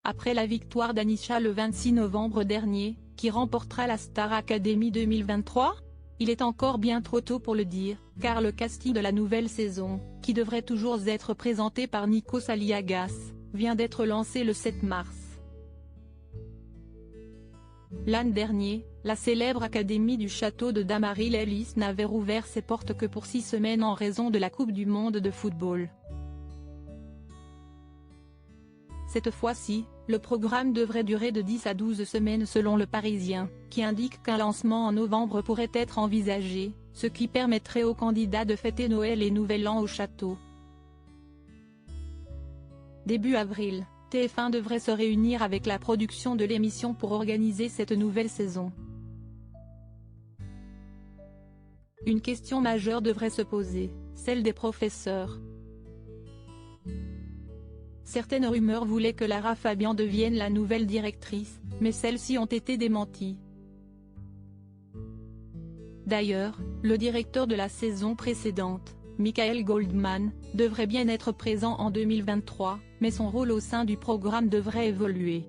après la victoire d'Anisha le 26 novembre dernier, qui remportera la Star Academy 2023 ? Il est encore bien trop tôt pour le dire, car le casting de la nouvelle saison, qui devrait toujours être présenté par Nikos Aliagas, vient d'être lancé le 7 mars. L'an dernier, la célèbre académie du château de Dammaril-Ellis n'avait rouvert ses portes que pour 6 semaines en raison de la Coupe du monde de football. Cette fois-ci, le programme devrait durer de 10 à 12 semaines selon Le Parisien, qui indique qu'un lancement en novembre pourrait être envisagé, ce qui permettrait aux candidats de fêter Noël et Nouvel An au château. Début avril, TF1 devrait se réunir avec la production de l'émission pour organiser cette nouvelle saison. Une question majeure devrait se poser, celle des professeurs. Certaines rumeurs voulaient que Lara Fabian devienne la nouvelle directrice, mais celles-ci ont été démenties. D'ailleurs, le directeur de la saison précédente, Michael Goldman, devrait bien être présent en 2023, mais son rôle au sein du programme devrait évoluer.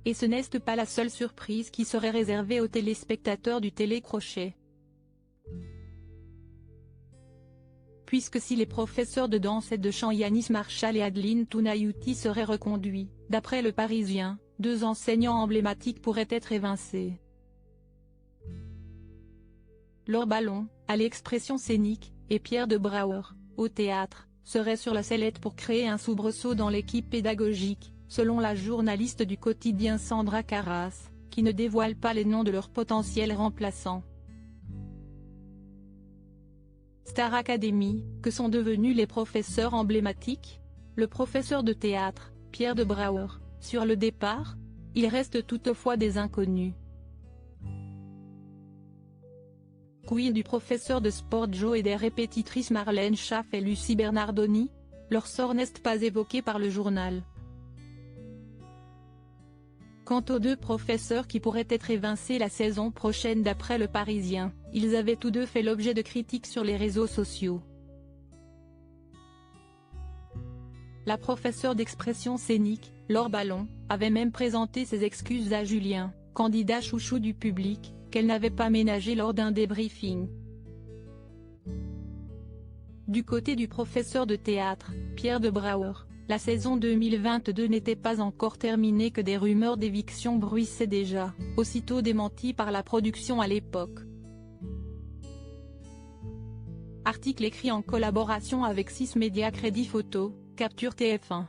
Et ce n'est pas la seule surprise qui serait réservée aux téléspectateurs du télécrochet. Puisque si les professeurs de danse et de chant Yanis Marshall et Adeline Tounayouti seraient reconduits, d'après Le Parisien, 2 enseignants emblématiques pourraient être évincés. Laure Ballon, à l'expression scénique, et Pierre de Brouwer, au théâtre, seraient sur la sellette pour créer un soubresaut dans l'équipe pédagogique, selon la journaliste du quotidien Sandra Carras, qui ne dévoile pas les noms de leurs potentiels remplaçants. Star Academy, que sont devenus les professeurs emblématiques ? Le professeur de théâtre, Pierre de Brouwer, sur le départ ? Il reste toutefois des inconnus. Quid du professeur de sport Joe et des répétitrices Marlène Schaff et Lucie Bernardoni ? Leur sort n'est pas évoqué par le journal. Quant aux 2 professeurs qui pourraient être évincés la saison prochaine d'après Le Parisien, ils avaient tous 2 fait l'objet de critiques sur les réseaux sociaux. La professeure d'expression scénique, Laure Ballon, avait même présenté ses excuses à Julien, candidat chouchou du public, qu'elle n'avait pas ménagé lors d'un débriefing. Du côté du professeur de théâtre, Pierre de Brouwer, la saison 2022 n'était pas encore terminée que des rumeurs d'éviction bruissaient déjà, aussitôt démenties par la production à l'époque. Article écrit en collaboration avec 6 médias Crédit Photo, Capture TF1.